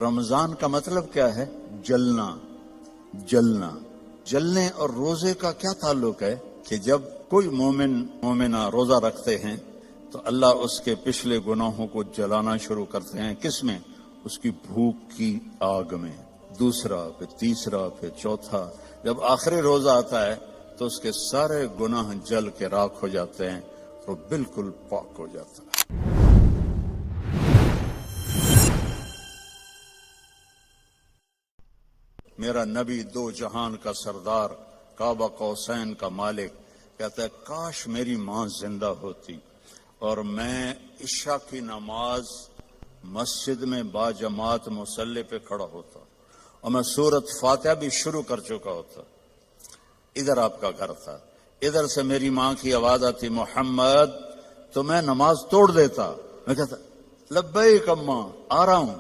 رمضان کا مطلب کیا ہے؟ جلنا، جلنا۔ جلنے اور روزے کا کیا تعلق ہے کہ جب کوئی مومنہ روزہ رکھتے ہیں تو اللہ اس کے پچھلے گناہوں کو جلانا شروع کرتے ہیں۔ کس میں؟ اس کی بھوک کی آگ میں۔ دوسرا، پھر تیسرا، پھر چوتھا۔ جب آخری روزہ آتا ہے تو اس کے سارے گناہ جل کے راکھ ہو جاتے ہیں، وہ بالکل پاک ہو جاتا ہے۔ میرا نبی دو جہان کا سردار، کعبہ قوسین کا مالک، کہتا ہے کاش میری ماں زندہ ہوتی اور میں عشاء کی نماز مسجد میں باجماعت مصلی پہ کھڑا ہوتا اور میں سورۃ فاتحہ بھی شروع کر چکا ہوتا۔ ادھر آپ کا گھر تھا، ادھر سے میری ماں کی آواز آتی محمد، تو میں نماز توڑ دیتا۔ میں کہتا لبیک اماں، آ رہا ہوں۔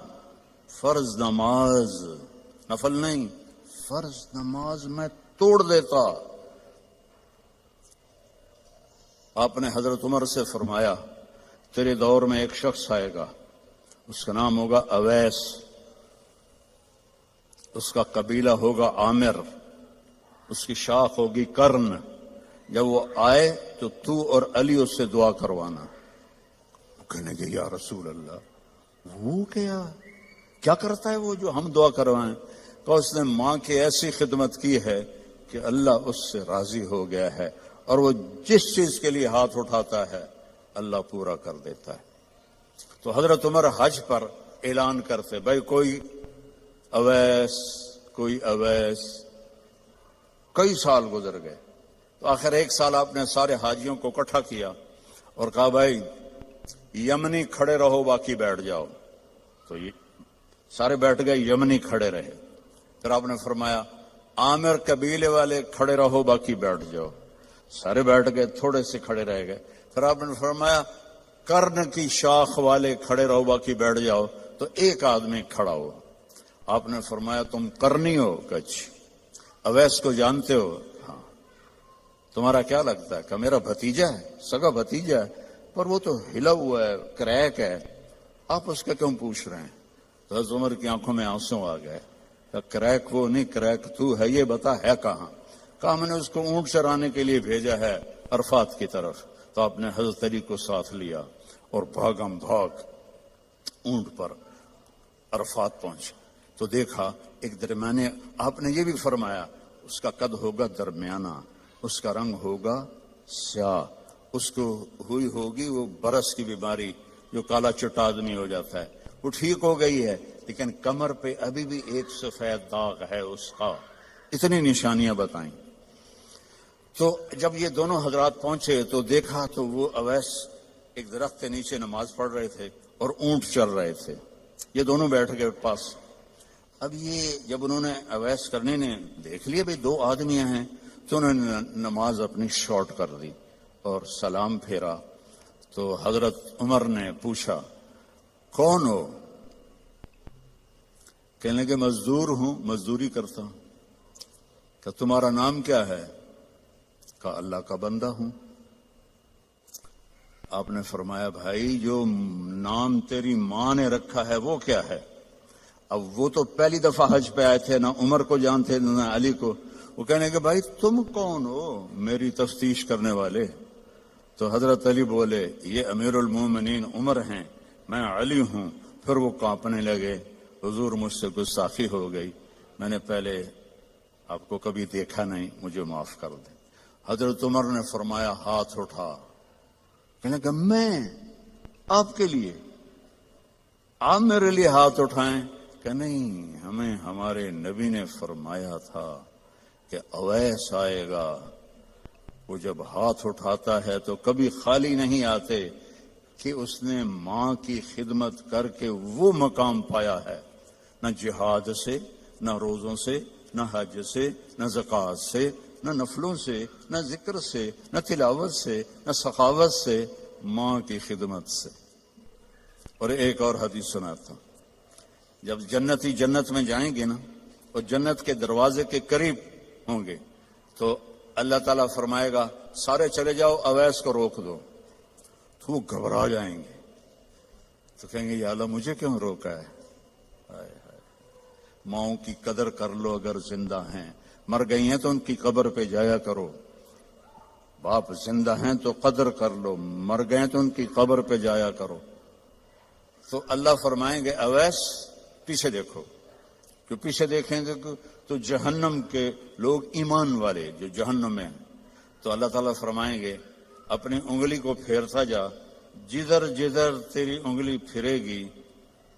فرض نماز، نفل نہیں، فرض نماز میں توڑ دیتا۔ آپ نے حضرت عمر سے فرمایا تیرے دور میں ایک شخص آئے گا، اس کا نام ہوگا اویس، اس کا قبیلہ ہوگا عامر، اس کی شاخ ہوگی کرن۔ جب وہ آئے تو اور علی اس سے دعا کروانا۔ کہنے کہ یا رسول اللہ، وہ کیا کرتا ہے وہ جو ہم دعا کروائیں؟ کہ اس نے ماں کی ایسی خدمت کی ہے کہ اللہ اس سے راضی ہو گیا ہے، اور وہ جس چیز کے لیے ہاتھ اٹھاتا ہے اللہ پورا کر دیتا ہے۔ تو حضرت عمر حج پر اعلان کرتے بھائی کوئی اویس، کوئی اویس۔ کئی سال گزر گئے تو آخر ایک سال آپ نے سارے حاجیوں کو اکٹھا کیا اور کہا بھائی یمنی کھڑے رہو باقی بیٹھ جاؤ۔ تو یہ سارے بیٹھ گئے، یمنی کھڑے رہے۔ پھر آپ نے فرمایا عامر قبیلے والے کھڑے رہو باقی بیٹھ جاؤ۔ سارے بیٹھ گئے، تھوڑے سے کھڑے رہ گئے۔ پھر آپ نے فرمایا کرن کی شاخ والے کھڑے رہو باقی بیٹھ جاؤ۔ تو ایک آدمی کھڑا ہو۔ آپ نے فرمایا تم کرنی ہو؟ کچھ اویس کو جانتے ہو؟ ہاں۔ تمہارا کیا لگتا ہے؟ کہ میرا بھتیجا ہے، سگا بھتیجا ہے، پر وہ تو ہلا ہوا ہے، کریک ہے، آپ اس کا کیوں پوچھ رہے ہیں؟ تو حضرت عمر کی آنکھوں میں آنسو آ گئے۔ کریک وہ نہیں، کریک تو ہے، یہ بتا ہے کہاں؟ کہا میں نے اس کو اونٹ چرانے کے لیے بھیجا ہے عرفات کی طرف۔ تو آپ نے حضرت علی کو ساتھ لیا اور بھاگم بھاگ اونٹ پر عرفات پہنچے تو دیکھا ایک درمیانے، آپ نے یہ بھی فرمایا اس کا قد ہوگا درمیانہ، اس کا رنگ ہوگا سیاہ، اس کو ہوئی ہوگی وہ برس کی بیماری جو کالا چٹا آدمی ہو جاتا ہے، وہ ٹھیک ہو گئی ہے، لیکن کمر پہ ابھی بھی ایک سفید داغ ہے اس کا۔ اتنی نشانیاں بتائیں۔ تو جب یہ دونوں حضرات پہنچے تو دیکھا تو وہ اویس ایک درخت کے نیچے نماز پڑھ رہے تھے اور اونٹ چل رہے تھے، یہ دونوں بیٹھ گئے پاس۔ اب یہ جب انہوں نے اویس کرنے نے دیکھ لیا بھئی دو آدمیاں ہیں، تو انہوں نے نماز اپنی شارٹ کر دی اور سلام پھیرا۔ تو حضرت عمر نے پوچھا کون ہو؟ کہنے لگے مزدور ہوں، مزدوری کرتا ہوں۔ کہ تمہارا نام کیا ہے؟ کہا اللہ کا بندہ ہوں۔ آپ نے فرمایا بھائی جو نام تیری ماں نے رکھا ہے وہ کیا ہے؟ اب وہ تو پہلی دفعہ حج پہ آئے تھے، نہ عمر کو جانتے نہ علی کو۔ وہ کہنے کہ بھائی تم کون ہو میری تفتیش کرنے والے؟ تو حضرت علی بولے یہ امیر المومنین عمر ہیں، میں علی ہوں۔ پھر وہ کانپنے لگے، حضور مجھ سے گستاخی ہو گئی، میں نے پہلے آپ کو کبھی دیکھا نہیں، مجھے معاف کر دیں۔ حضرت عمر نے فرمایا ہاتھ اٹھا۔ کہنے کہ میں آپ کے لیے، آپ میرے لیے ہاتھ اٹھائیں؟ کہ نہیں، ہمیں ہمارے نبی نے فرمایا تھا کہ اویس آئے گا، وہ جب ہاتھ اٹھاتا ہے تو کبھی خالی نہیں آتے کہ اس نے ماں کی خدمت کر کے وہ مقام پایا ہے، نہ جہاد سے، نہ روزوں سے، نہ حج سے، نہ زکوٰۃ سے، نہ نفلوں سے، نہ ذکر سے، نہ تلاوت سے، نہ سخاوت سے، ماں کی خدمت سے۔ اور ایک اور حدیث سناتا ہوں، جب جنتی جنت میں جائیں گے نا اور جنت کے دروازے کے قریب ہوں گے تو اللہ تعالیٰ فرمائے گا سارے چلے جاؤ، اویس کو روک دو۔ تو وہ گھبرا جائیں گے، تو کہیں گے یا اللہ مجھے کیوں روکا ہے؟ ماؤں کی قدر کر لو اگر زندہ ہیں، مر گئی ہیں تو ان کی قبر پہ جایا کرو۔ باپ زندہ ہیں تو قدر کر لو، مر گئے تو ان کی قبر پہ جایا کرو۔ تو اللہ فرمائیں گے اویس پیچھے دیکھو، جو پیچھے دیکھیں گے تو جہنم کے لوگ ایمان والے جو جہنم میں ہیں، تو اللہ تعالیٰ فرمائیں گے اپنی انگلی کو پھیرتا جا، جدھر جدھر تیری انگلی پھرے گی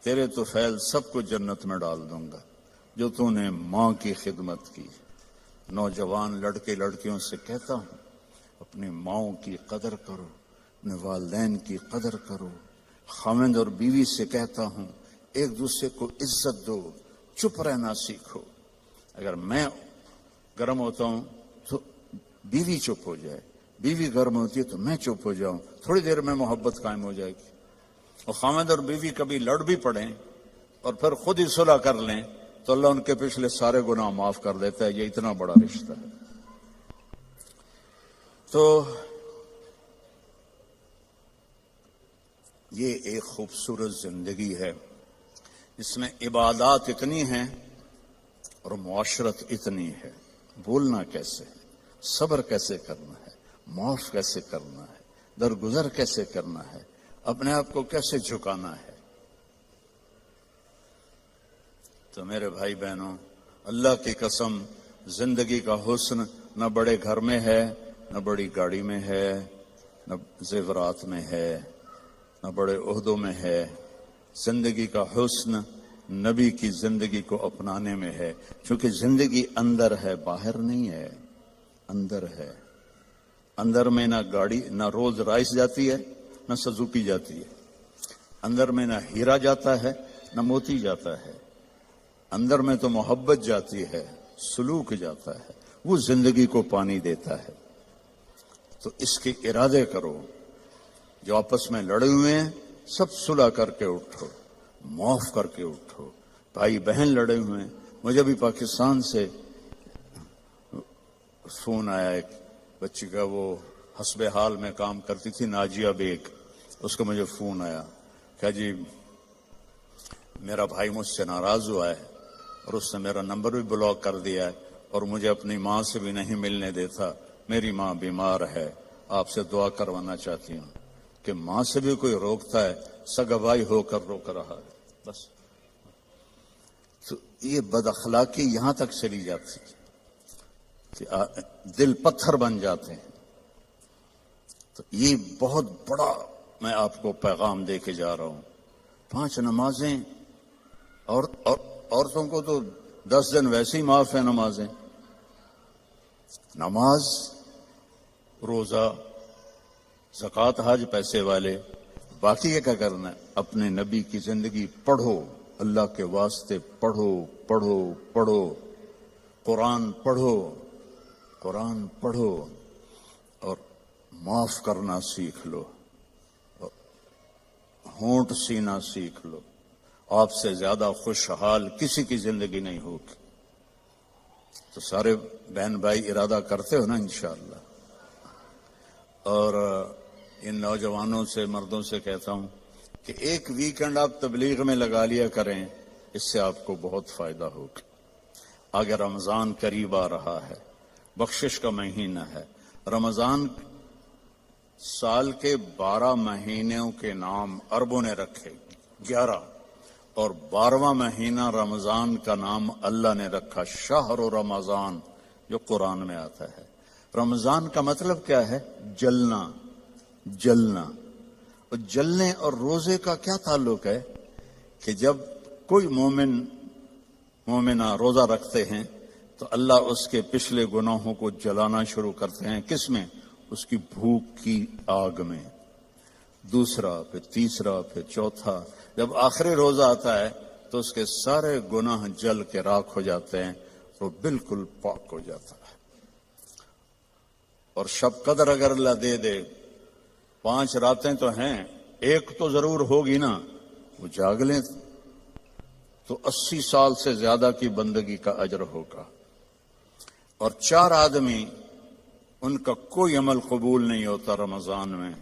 تیرے تو فیل سب کو جنت میں ڈال دوں گا جو تو نے ماں کی خدمت کی۔ نوجوان لڑکے لڑکیوں سے کہتا ہوں اپنی ماؤں کی قدر کرو، اپنے والدین کی قدر کرو۔ خاوند اور بیوی سے کہتا ہوں ایک دوسرے کو عزت دو، چپ رہنا سیکھو۔ اگر میں گرم ہوتا ہوں تو بیوی چپ ہو جائے، بیوی گرم ہوتی ہے تو میں چپ ہو جاؤں، تھوڑی دیر میں محبت قائم ہو جائے گی۔ اور خاوند اور بیوی کبھی لڑ بھی پڑیں اور پھر خود ہی صلح کر لیں تو اللہ ان کے پچھلے سارے گناہ معاف کر دیتا ہے۔ یہ اتنا بڑا رشتہ ہے۔ تو یہ ایک خوبصورت زندگی ہے جس میں عبادات اتنی ہیں اور معاشرت اتنی ہے۔ بولنا کیسے ہے، صبر کیسے کرنا ہے، معاف کیسے کرنا ہے، درگزر کیسے کرنا ہے، اپنے آپ کو کیسے جھکانا ہے۔ تو میرے بھائی بہنوں، اللہ کی قسم زندگی کا حسن نہ بڑے گھر میں ہے، نہ بڑی گاڑی میں ہے، نہ زیورات میں ہے، نہ بڑے عہدوں میں ہے۔ زندگی کا حسن نبی کی زندگی کو اپنانے میں ہے، چونکہ زندگی اندر ہے، باہر نہیں ہے، اندر ہے۔ اندر میں نہ گاڑی، نہ رولز رائس جاتی ہے، نہ سزوکی جاتی ہے۔ اندر میں نہ ہیرا جاتا ہے، نہ موتی جاتا ہے۔ اندر میں تو محبت جاتی ہے، سلوک جاتا ہے، وہ زندگی کو پانی دیتا ہے۔ تو اس کے ارادے کرو۔ جو آپس میں لڑے ہوئے ہیں سب صلح کر کے اٹھو، معاف کر کے اٹھو۔ بھائی بہن لڑے ہوئے ہیں، مجھے بھی پاکستان سے فون آیا ایک بچی کا، وہ حسب حال میں کام کرتی تھی، ناجیہ بیگ، اس کا مجھے فون آیا کہ جی میرا بھائی مجھ سے ناراض ہوا ہے اور اس نے میرا نمبر بھی بلاک کر دیا ہے اور مجھے اپنی ماں سے بھی نہیں ملنے دیتا، میری ماں بیمار ہے، آپ سے دعا کروانا چاہتی ہوں۔ کہ ماں سے بھی کوئی روکتا ہے، سگا بھائی ہو کر روک رہا ہے، بس۔ تو یہ بد اخلاقی یہاں تک چلی جاتی ہے کہ دل پتھر بن جاتے ہیں۔ تو یہ بہت بڑا میں آپ کو پیغام دے کے جا رہا ہوں۔ 5 نمازیں، اور عورتوں کو تو 10 دن ویسے ہی معاف ہے نمازیں، نماز، روزہ، زکوٰۃ، حج، پیسے والے۔ باقی یہ کیا کرنا ہے؟ اپنے نبی کی زندگی پڑھو، اللہ کے واسطے پڑھو پڑھو پڑھو، قرآن پڑھو، قرآن پڑھو، اور معاف کرنا سیکھ لو، ہونٹ سینا سیکھ لو۔ آپ سے زیادہ خوشحال کسی کی زندگی نہیں ہوگی۔ تو سارے بہن بھائی ارادہ کرتے ہو نا انشاءاللہ؟ اور ان نوجوانوں سے، مردوں سے کہتا ہوں کہ ایک ویکنڈ آپ تبلیغ میں لگا لیا کریں، اس سے آپ کو بہت فائدہ ہوگا۔ آگے رمضان قریب آ رہا ہے، بخشش کا مہینہ ہے۔ رمضان سال کے 12 مہینوں کے نام عربوں نے رکھے، 11، اور 12واں مہینہ رمضان کا نام اللہ نے رکھا شہر رمضان، جو قرآن میں آتا ہے۔ رمضان کا مطلب کیا ہے؟ جلنا، جلنا۔ اور جلنے اور روزے کا کیا تعلق ہے؟ کہ جب کوئی مومنہ روزہ رکھتے ہیں تو اللہ اس کے پچھلے گناہوں کو جلانا شروع کرتے ہیں۔ کس میں؟ اس کی بھوک کی آگ میں۔ دوسرا، پھر تیسرا، پھر چوتھا، جب آخری روزہ آتا ہے تو اس کے سارے گناہ جل کے راکھ ہو جاتے ہیں، وہ بالکل پاک ہو جاتا ہے۔ اور شب قدر اگر اللہ دے دے، 5 راتیں تو ہیں، ایک تو ضرور ہوگی نا، وہ جاگ لیں تو 80 سال سے زیادہ کی بندگی کا اجر ہوگا۔ اور 4 آدمی، ان کا کوئی عمل قبول نہیں ہوتا رمضان میں۔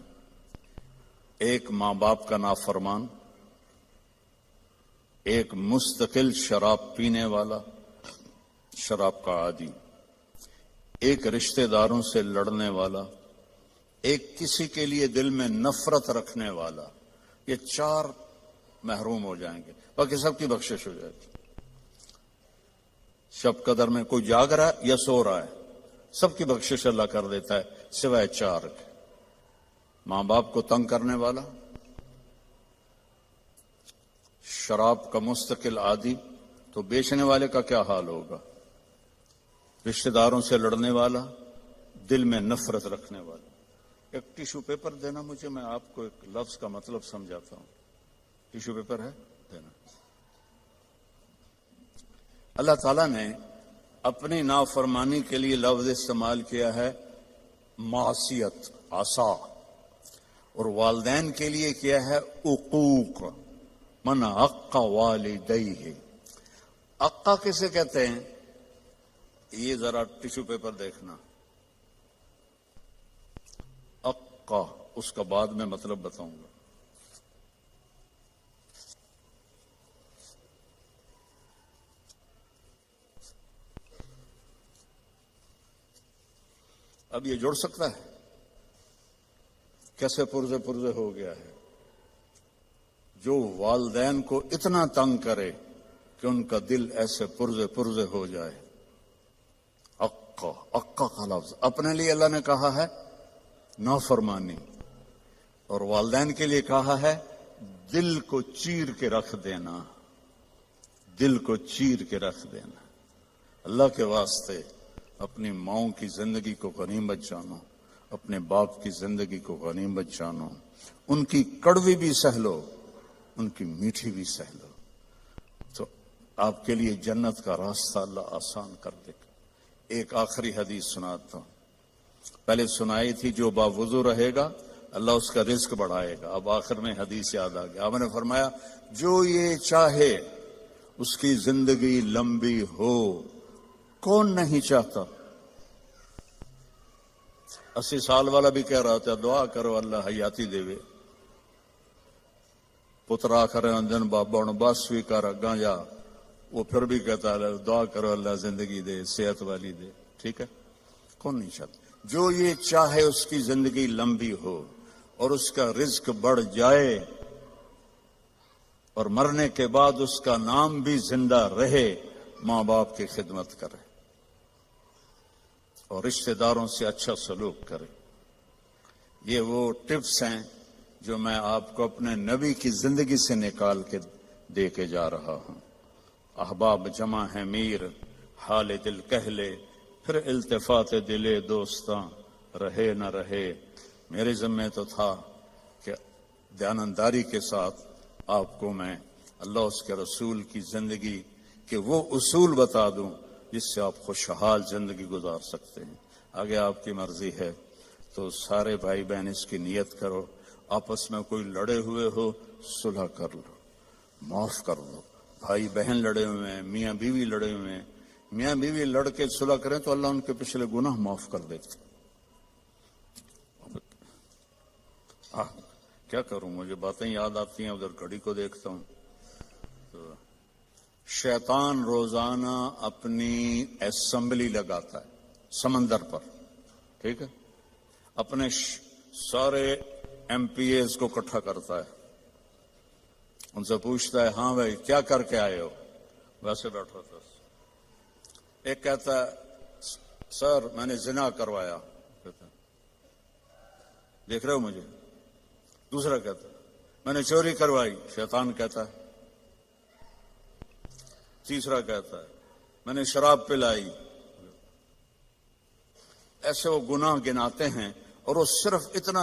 ایک، ماں باپ کا نافرمان، ایک مستقل شراب پینے والا، شراب کا عادی، ایک رشتہ داروں سے لڑنے والا، ایک کسی کے لیے دل میں نفرت رکھنے والا، یہ چار محروم ہو جائیں گے، باقی سب کی بخشش ہو جائے گی۔ شب قدر میں کوئی جاگ رہا ہے یا سو رہا ہے، سب کی بخشش اللہ کر دیتا ہے سوائے چار کے۔ ماں باپ کو تنگ کرنے والا، شراب کا مستقل عادی، تو بیچنے والے کا کیا حال ہوگا، رشتہ داروں سے لڑنے والا، دل میں نفرت رکھنے والا۔ ایک ٹیشو پیپر دینا مجھے، میں آپ کو ایک لفظ کا مطلب سمجھاتا ہوں۔ ٹیشو پیپر ہے دینا۔ اللہ تعالیٰ نے اپنی نافرمانی کے لیے لفظ استعمال کیا ہے معصیت، عصا، اور والدین کے لیے کیا ہے عقوق، من عق والدیہ۔ عقا کسے کہتے ہیں؟ یہ ذرا ٹیشو پیپر دیکھنا، عقا، اس کا بعد میں مطلب بتاؤں گا۔ اب یہ جڑ سکتا ہے؟ کیسے پرزے پرزے ہو گیا ہے۔ جو والدین کو اتنا تنگ کرے کہ ان کا دل ایسے پرزے پرزے ہو جائے۔ عقا کا لفظ اپنے لیے اللہ نے کہا ہے نافرمانی، اور والدین کے لیے کہا ہے دل کو چیر کے رکھ دینا، دل کو چیر کے رکھ دینا۔ اللہ کے واسطے اپنی ماؤں کی زندگی کو غنیمت جانو، اپنے باپ کی زندگی کو غنیمت جانو، ان کی کڑوی بھی سہ لو، ان کی میٹھی بھی سہ لو، تو آپ کے لیے جنت کا راستہ اللہ آسان کر دے گا۔ ایک آخری حدیث سناتا ہوں، پہلے سنائی تھی، جو باوضو رہے گا اللہ اس کا رزق بڑھائے گا۔ اب آخر میں حدیث یاد آ گیا، آپ نے فرمایا جو یہ چاہے اس کی زندگی لمبی ہو، کون نہیں چاہتا؟ 80 سال والا بھی کہہ رہا تھا دعا کرو اللہ حیاتی دے وے، پترا کرے اندن بابا بس بھی کر اگاں جا، وہ پھر بھی کہتا ہے دعا کرو اللہ زندگی دے، صحت والی دے۔ ٹھیک ہے، کون نہیں چاہتا؟ جو یہ چاہے اس کی زندگی لمبی ہو اور اس کا رزق بڑھ جائے اور مرنے کے بعد اس کا نام بھی زندہ رہے، ماں باپ کی خدمت کرے اور رشتہ داروں سے اچھا سلوک کرے۔ یہ وہ ٹپس ہیں جو میں آپ کو اپنے نبی کی زندگی سے نکال کے دے کے جا رہا ہوں۔ احباب جمع ہے میر، حال دل کہہ لے، پھر التفات دلے دوستاں، رہے نہ رہے۔ میرے ذمہ تو تھا کہ دیانتداری کے ساتھ آپ کو میں اللہ اس کے رسول کی زندگی کے وہ اصول بتا دوں جس سے آپ خوشحال زندگی گزار سکتے ہیں۔ آگے آپ کی مرضی ہے تو سارے بھائی بہن اس کی نیت کرو، آپس میں کوئی لڑے ہوئے ہو صلح کر لو، معاف کر دو۔ بھائی بہن لڑے ہوئے ہیں، میاں بیوی لڑے ہوئے ہیں، میاں بیوی لڑ کے صلح کریں تو اللہ ان کے پچھلے گناہ معاف کر دیتے۔ کیا کروں، مجھے باتیں یاد آتی ہیں، ادھر گھڑی کو دیکھتا ہوں تو شیطان روزانہ اپنی اسمبلی لگاتا ہے سمندر پر، ٹھیک ہے، اپنے سارے ایم پی ایز کو اکٹھا کرتا ہے، ان سے پوچھتا ہے ہاں بھائی کیا کر کے آئے ہو؟ ویسے بیٹھا تھا، ایک کہتا ہے سر میں نے زنا کروایا، کہتا ہے دیکھ رہے ہو مجھے؟ دوسرا کہتا ہے میں نے چوری کروائی، شیطان کہتا ہے۔ تیسرا کہتا ہے میں نے شراب پلائی۔ ایسے وہ گناہ گناتے ہیں اور وہ صرف اتنا